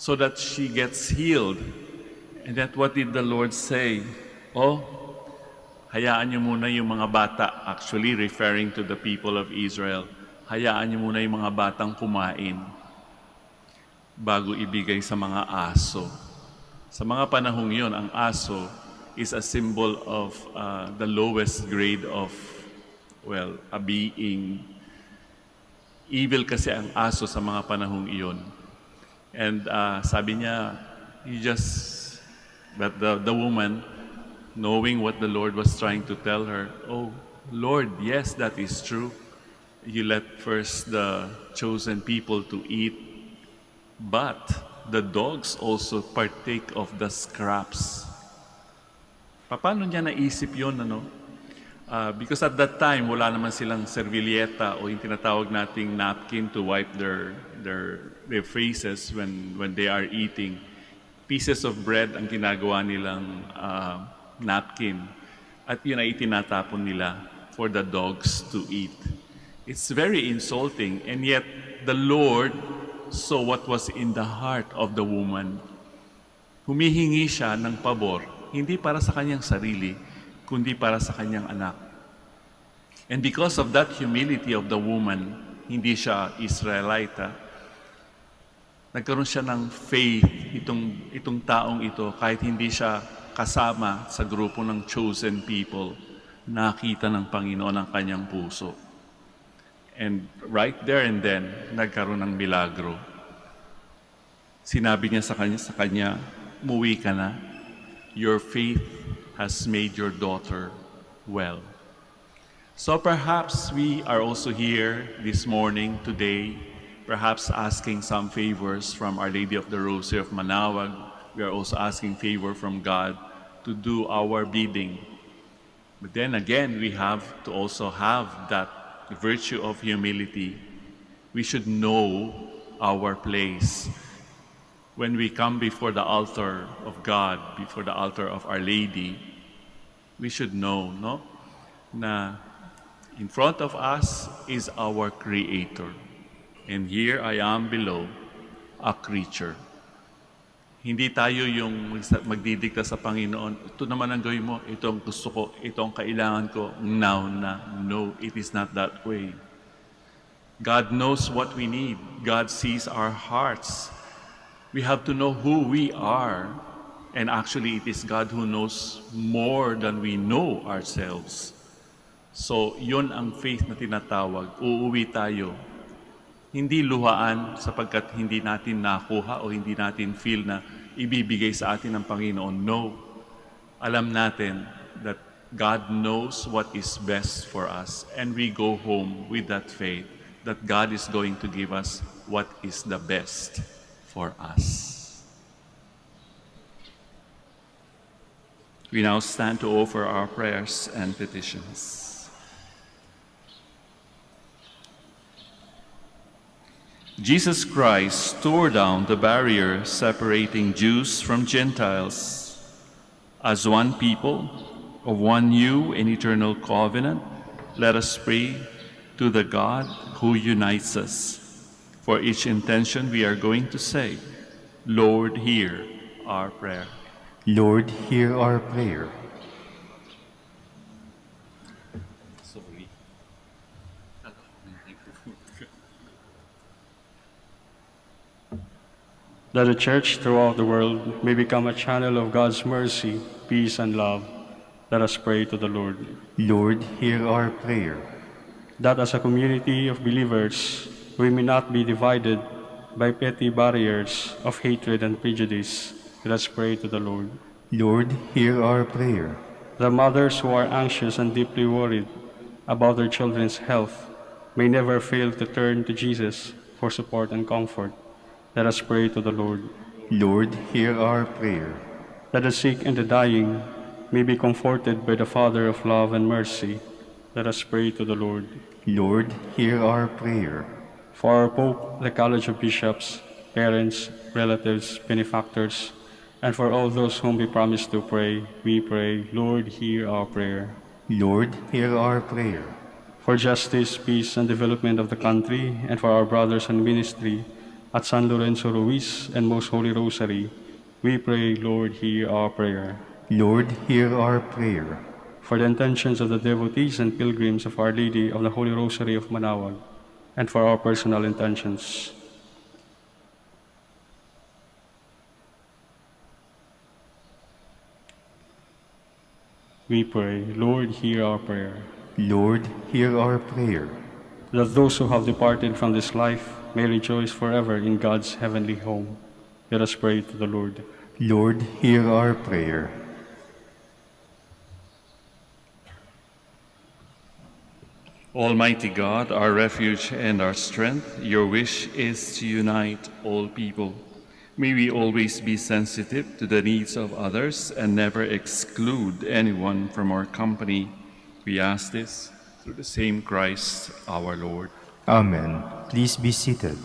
so that she gets healed. And that what did the Lord say? Oh, hayaan niyo muna yung mga bata, actually referring to the people of Israel, hayaan niyo muna yung mga batang kumain bago ibigay sa mga aso. Sa mga panahong yon, ang aso is a symbol of the lowest grade of, well, a being. Evil kasi ang aso sa mga panahong iyon. And sabi niya, but the woman, knowing what the Lord was trying to tell her, oh, Lord, yes, that is true. You let first the chosen people to eat, but the dogs also partake of the scraps. Paano niya naisip yun, ano? Because at that time, wala naman silang servilleta o yung tinatawag nating napkin to wipe their faces when they are eating. Pieces of bread ang ginagawa nilang napkin. At yun ay itinatapon nila for the dogs to eat. It's very insulting, and yet the Lord saw what was in the heart of the woman. Humihingi siya ng pabor, hindi para sa kanyang sarili, kundi para sa kanyang anak. And because of that humility of the woman, hindi siya Israelita, nagkaroon siya ng faith, itong taong ito, kahit hindi siya kasama sa grupo ng chosen people, nakita ng Panginoon ang kanyang puso. And right there and then, nagkaroon ng milagro. Sinabi niya sa kanya, "Muwi ka na. Your faith has made your daughter well." So perhaps we are also here this morning, today, perhaps asking some favors from Our Lady of the Rosary of Manaoag. We are also asking favor from God to do our bidding. But then again, we have to also have that virtue of humility. We should know our place. When we come before the altar of God, before the altar of Our Lady, we should know, no? Na in front of us is our Creator. And here I am below, a creature. Hindi tayo yung magdidikta sa Panginoon, ito naman ang gawin mo, ito ang gusto ko, ito ang kailangan ko, now na. No, it is not that way. God knows what we need. God sees our hearts. We have to know who we are. And actually, it is God who knows more than we know ourselves. So, yun ang faith na tinatawag. Uuwi tayo. Hindi luhaan sapagkat hindi natin nakuha o hindi natin feel na ibibigay sa atin ng Panginoon. No. Alam natin that God knows what is best for us, and we go home with that faith that God is going to give us what is the best for us. We now stand to offer our prayers and petitions. Jesus Christ tore down the barrier separating Jews from Gentiles. As one people of one new and eternal covenant, let us pray to the God who unites us. For each intention we are going to say, Lord, hear our prayer. Lord, hear our prayer. That the Church throughout the world may become a channel of God's mercy, peace, and love. Let us pray to the Lord. Lord, hear our prayer. That as a community of believers, we may not be divided by petty barriers of hatred and prejudice. Let us pray to the Lord. Lord, hear our prayer. The mothers who are anxious and deeply worried about their children's health may never fail to turn to Jesus for support and comfort. Let us pray to the Lord. Lord, hear our prayer. That the sick and the dying may be comforted by the Father of love and mercy. Let us pray to the Lord. Lord, hear our prayer. For our Pope, the College of Bishops, parents, relatives, benefactors, and for all those whom we promise to pray, we pray, Lord, hear our prayer. Lord, hear our prayer. For justice, peace, and development of the country, and for our brothers in ministry at San Lorenzo Ruiz and Most Holy Rosary, we pray, Lord, hear our prayer. Lord, hear our prayer. For the intentions of the devotees and pilgrims of Our Lady of the Holy Rosary of Manaoag, and for our personal intentions. We pray, Lord, hear our prayer. Lord, hear our prayer. That those who have departed from this life may rejoice forever in God's heavenly home. Let us pray to the Lord. Lord, hear our prayer. Almighty God, our refuge and our strength, your wish is to unite all people. May we always be sensitive to the needs of others and never exclude anyone from our company. We ask this through the same Christ our Lord. Amen. Please be seated.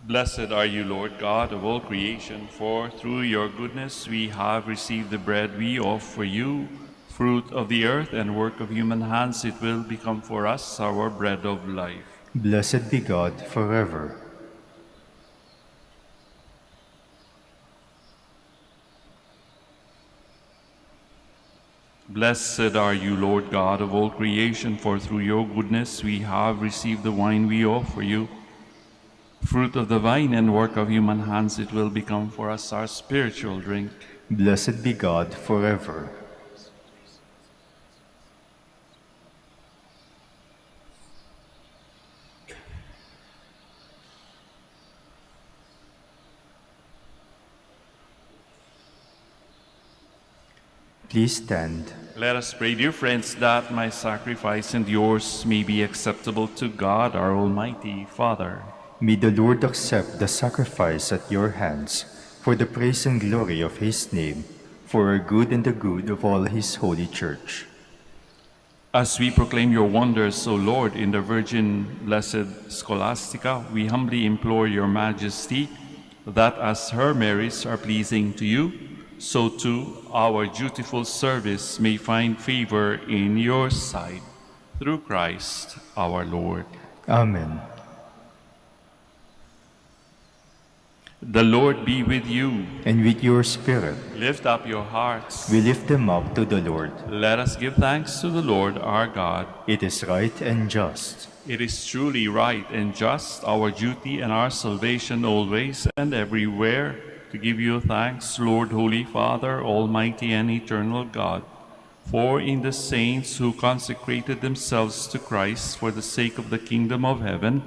Blessed are you, Lord God of all creation, for through your goodness we have received the bread we offer you, fruit of the earth and work of human hands. It will become for us our bread of life. Blessed be God forever. Blessed are you, Lord God of all creation, for through your goodness we have received the wine we offer you, fruit of the vine and work of human hands. It will become for us our spiritual drink. Blessed be God forever. Please stand. Let us pray, dear friends, that my sacrifice and yours may be acceptable to God, our Almighty Father. May the Lord accept the sacrifice at your hands for the praise and glory of his name, for our good and the good of all his holy church. As we proclaim your wonders, O Lord, in the Virgin Blessed Scholastica, we humbly implore your majesty that as her merits are pleasing to you, so too our dutiful service may find favor in your sight. Through Christ our Lord. Amen. The Lord be with you. And with your spirit, Lift up your hearts. we lift them up to the Lord. Let us give thanks to the Lord our God. It is right and just. It is truly right and just, our duty and our salvation always and everywhere, to give you thanks, Lord, Holy Father, Almighty and eternal God. For in the saints who consecrated themselves to Christ for the sake of the kingdom of heaven,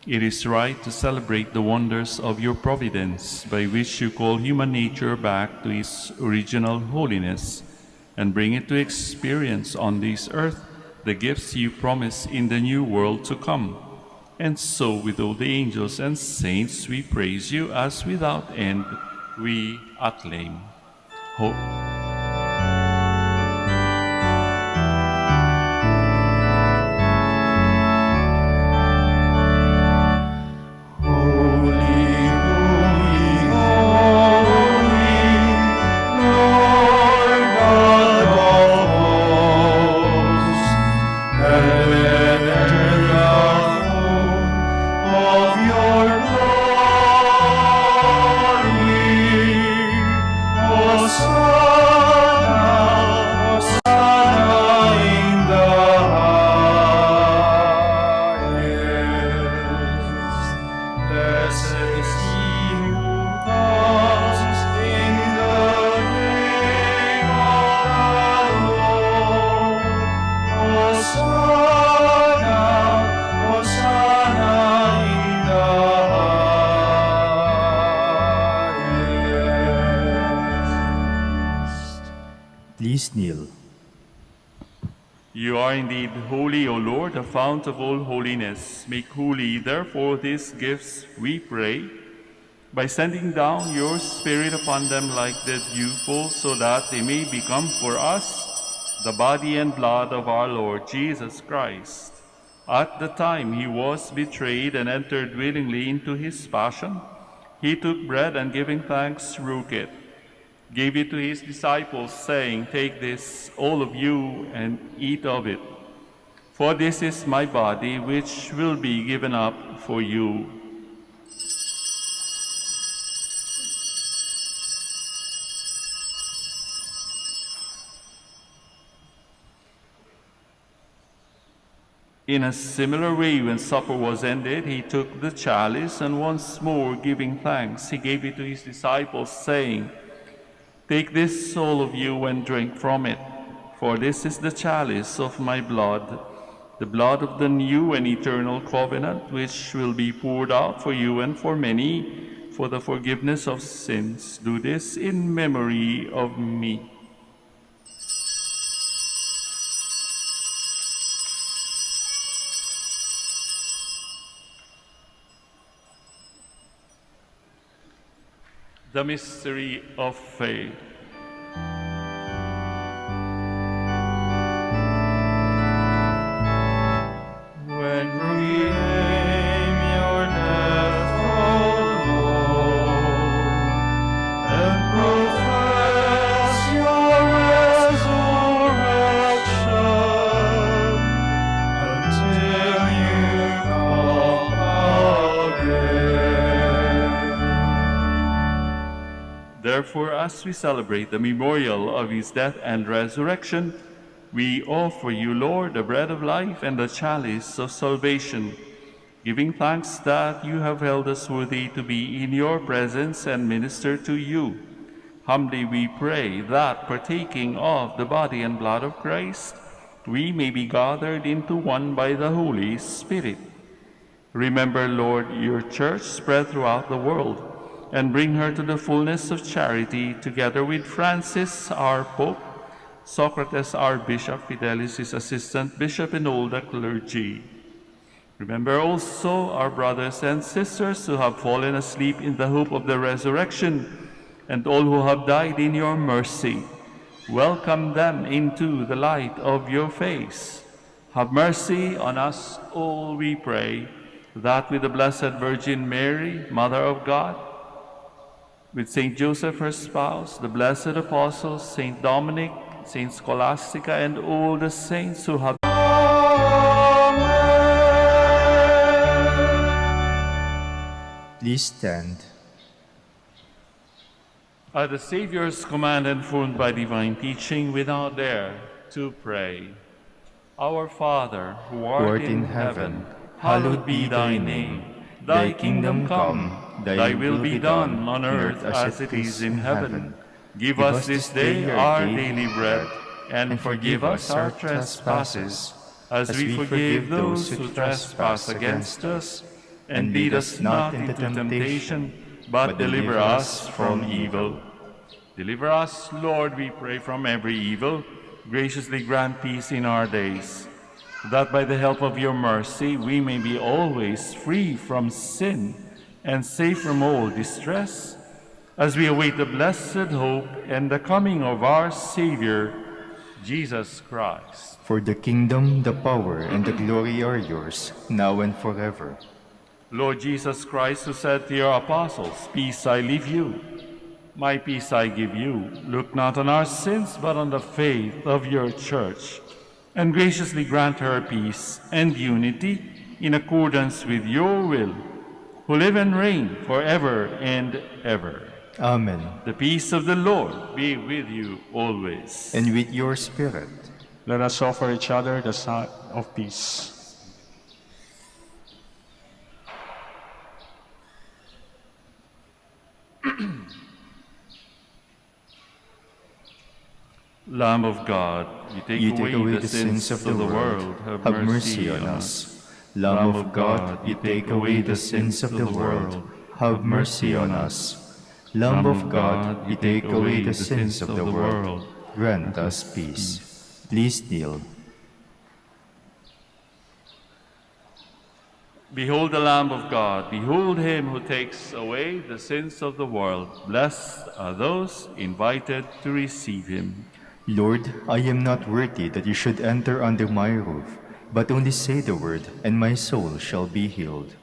it is right to celebrate the wonders of your providence, by which you call human nature back to its original holiness, and bring it to experience on this earth the gifts you promise in the new world to come. And so with all the angels and saints we praise you, as without end we acclaim. Please kneel. You are indeed holy, O Lord, the fount of all holiness. Make holy, therefore, these gifts, we pray, by sending down your Spirit upon them like the dewfall, so that they may become for us the body and blood of our Lord Jesus Christ. At the time he was betrayed and entered willingly into his passion, He took bread and giving thanks, broke it, gave it to his disciples, saying, "Take this, all of you, and eat of it. For this is my body, which will be given up for you." In a similar way, when supper was ended, he took the chalice, and once more giving thanks, he gave it to his disciples, saying, "Take this, all of you, and drink from it, for this is the chalice of my blood, the blood of the new and eternal covenant, which will be poured out for you and for many for the forgiveness of sins. Do this in memory of me." The mystery of faith. When proclaim your death, O Lord, and profess your resurrection until you come again. Therefore, as we celebrate the memorial of his death and resurrection, we offer you, Lord, the bread of life and the chalice of salvation, giving thanks that you have held us worthy to be in your presence and minister to you. Humbly we pray that, partaking of the body and blood of Christ, we may be gathered into one by the Holy Spirit. Remember, Lord, your church spread throughout the world, and bring her to the fullness of charity, together with Francis, our Pope, Socrates, our Bishop, Fidelis, his assistant bishop, and all the clergy. Remember also our brothers and sisters who have fallen asleep in the hope of the resurrection, and all who have died in your mercy. Welcome them into the light of your face. Have mercy on us all, we pray, that with the Blessed Virgin Mary, Mother of God, with Saint Joseph, her spouse, the blessed apostles, Saint Dominic, Saint Scholastica, and all the saints who have Please stand. At the Savior's command and formed by divine teaching, we now dare to pray. Our Father, who art in heaven, hallowed be thy name. Thy kingdom come, thy will be done on earth as it is in heaven. Give us this day our daily bread, and forgive us our trespasses, as we forgive those who trespass against us. And lead us not into temptation, but deliver us from evil. Deliver us, Lord, we pray, from every evil. Graciously grant peace in our days, that by the help of your mercy we may be always free from sin and safe from all distress, as we await the blessed hope and the coming of our Savior, Jesus Christ. For the kingdom, the power, and the glory are yours, now and forever. Lord Jesus Christ, who said to your apostles, "Peace I leave you, my peace I give you," look not on our sins, but on the faith of your church, and graciously grant her peace and unity in accordance with your will, who live and reign forever and ever. Amen. The peace of the Lord be with you always. And with your spirit. Let us offer each other the sign of peace. Lamb of God, you take away the sins of the world. Have mercy on us. Lamb of God, you take away the sins of the world. Have mercy on us. Lamb of God, you take away the sins of the world. Grant us peace. Please kneel. Behold the Lamb of God. Behold him who takes away the sins of the world. Blessed are those invited to receive him. Lord, I am not worthy that you should enter under my roof, but only say the word, and my soul shall be healed.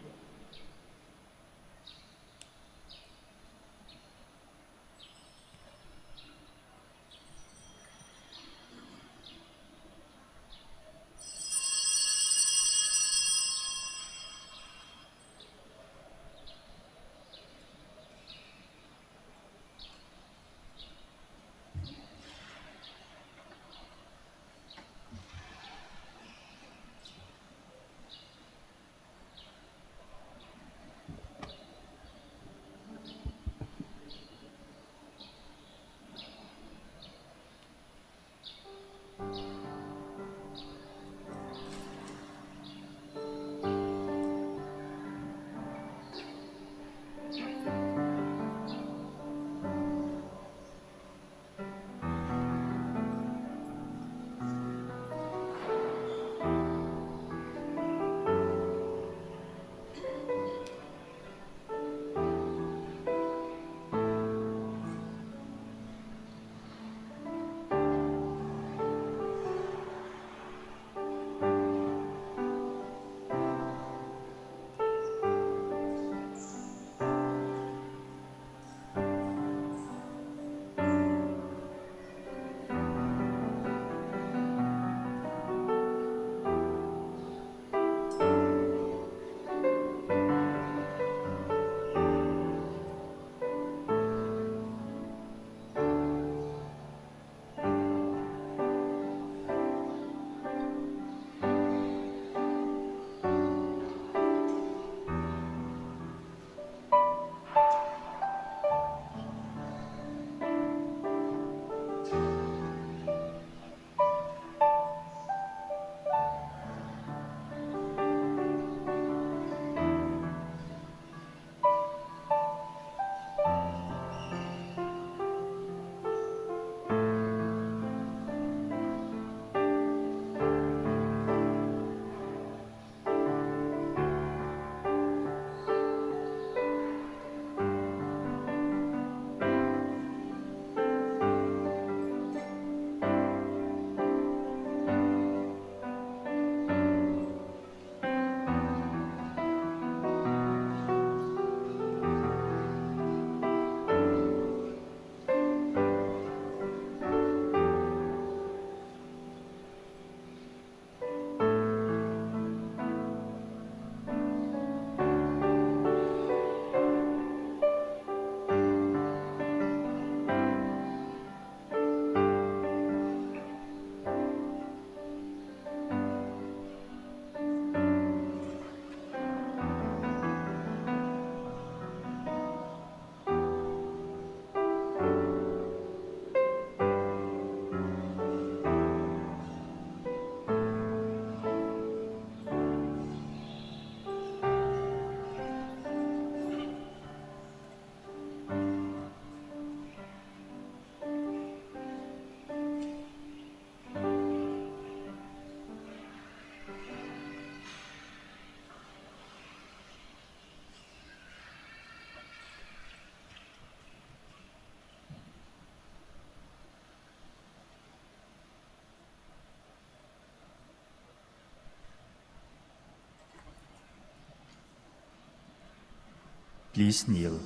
Please kneel.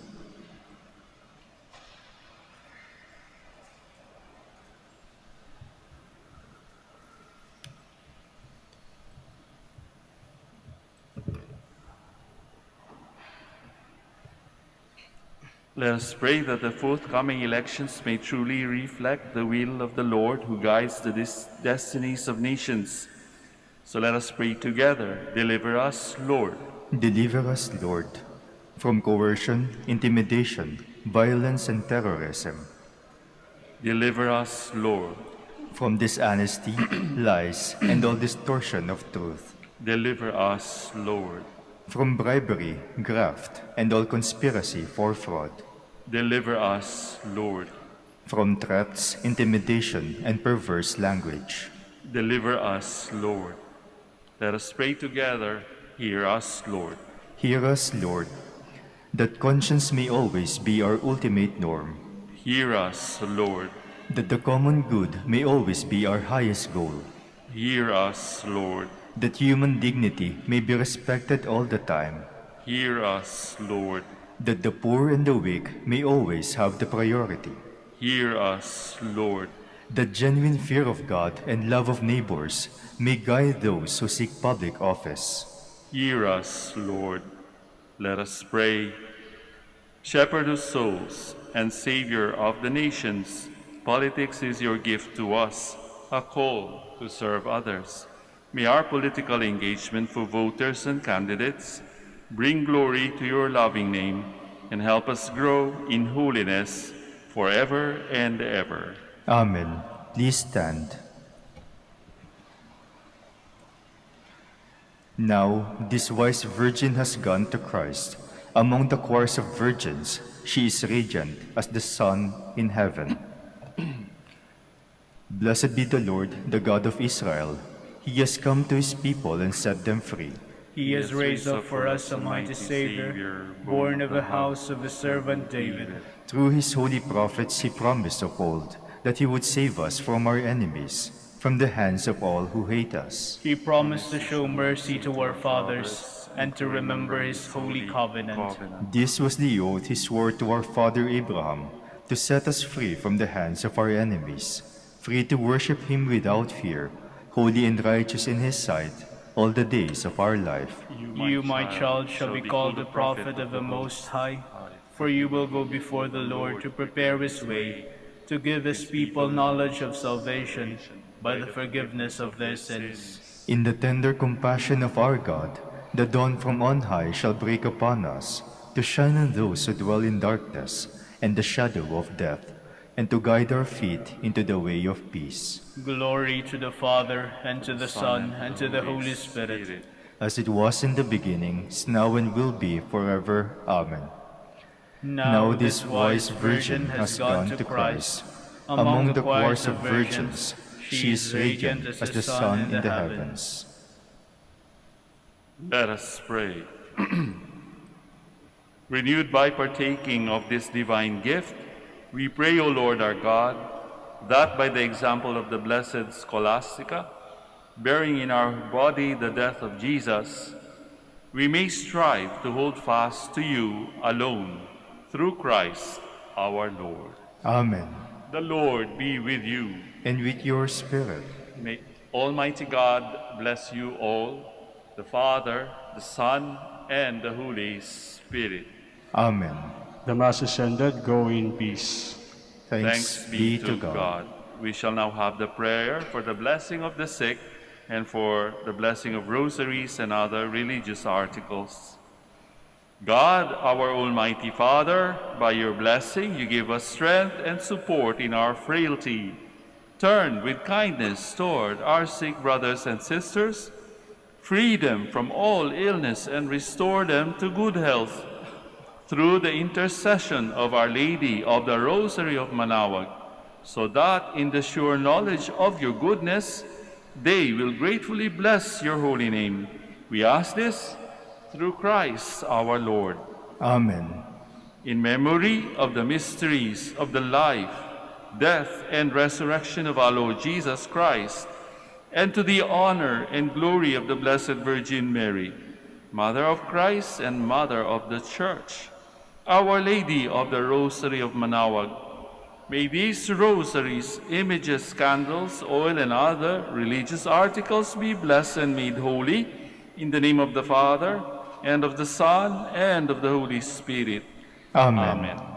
Let us pray that the forthcoming elections may truly reflect the will of the Lord who guides the destinies of nations. So let us pray together. Deliver us, Lord. Deliver us, Lord, from coercion, intimidation, violence, and terrorism, Deliver us, Lord. from dishonesty, lies, and all distortion of truth, Deliver us, Lord. from bribery, graft, and all conspiracy for fraud, Deliver us, Lord. from threats, intimidation, and perverse language. Deliver us, Lord. Let us pray together. Hear us, Lord. Hear us, Lord, that conscience may always be our ultimate norm, Hear us, Lord. that the common good may always be our highest goal, Hear us, Lord. that human dignity may be respected all the time, Hear us, Lord. that the poor and the weak may always have the priority, Hear us, Lord. that genuine fear of God and love of neighbors may guide those who seek public office. Hear us, Lord. Let us pray. Shepherd of souls and Savior of the nations, politics is your gift to us, a call to serve others. May our political engagement for voters and candidates bring glory to your loving name and help us grow in holiness forever and ever. Amen. Please stand. Now, this wise virgin has gone to Christ. Among the choirs of virgins, she is radiant as the sun in heaven. Blessed be the Lord, the God of Israel. He has come to his people and set them free. He has raised up for us a mighty Savior, born of the house of his servant David. Through his holy prophets he promised of old that he would save us from our enemies, from the hands of all who hate us. He promised to show mercy to our fathers and to remember his holy covenant. This was the oath he swore to our father Abraham, to set us free from the hands of our enemies, free to worship him without fear, holy and righteous in his sight, all the days of our life. You, my child, shall be called the prophet of the Most High, for you will go before the Lord to prepare his way, to give his people knowledge of salvation by the forgiveness of their sins. In the tender compassion of our God, the dawn from on high shall break upon us, to shine on those who dwell in darkness and the shadow of death, and to guide our feet into the way of peace. Glory to the Father, and to the Son, and to the Holy Spirit. As it was in the beginning, is now and will be forever. Amen. Now this wise virgin has gone to Christ. Among the choirs of virgins, she is radiant as the sun in the heavens. Let us pray. Renewed by partaking of this divine gift, we pray, O Lord our God, that by the example of the blessed Scholastica, bearing in our body the death of Jesus, we may strive to hold fast to you alone, through Christ our Lord. Amen. The Lord be with you. And with your spirit. May Almighty God bless you all, the Father, the Son, and the Holy Spirit. Amen. The Mass is ended. Go in peace. Thanks be to God. We shall now have the prayer for the blessing of the sick and for the blessing of rosaries and other religious articles. God, our Almighty Father, by your blessing you give us strength and support in our frailty. Turn with kindness toward our sick brothers and sisters, free them from all illness and restore them to good health. Through the intercession of Our Lady of the Rosary of Manaoag, so that in the sure knowledge of your goodness, they will gratefully bless your holy name. We ask this through Christ our Lord. Amen. In memory of the mysteries of the life, death, and resurrection of our Lord Jesus Christ, and to the honor and glory of the Blessed Virgin Mary, Mother of Christ and Mother of the Church, Our Lady of the Rosary of Manaoag, may these rosaries, images, candles, oil, and other religious articles be blessed and made holy in the name of the Father, and of the Son, and of the Holy Spirit. Amen. Amen.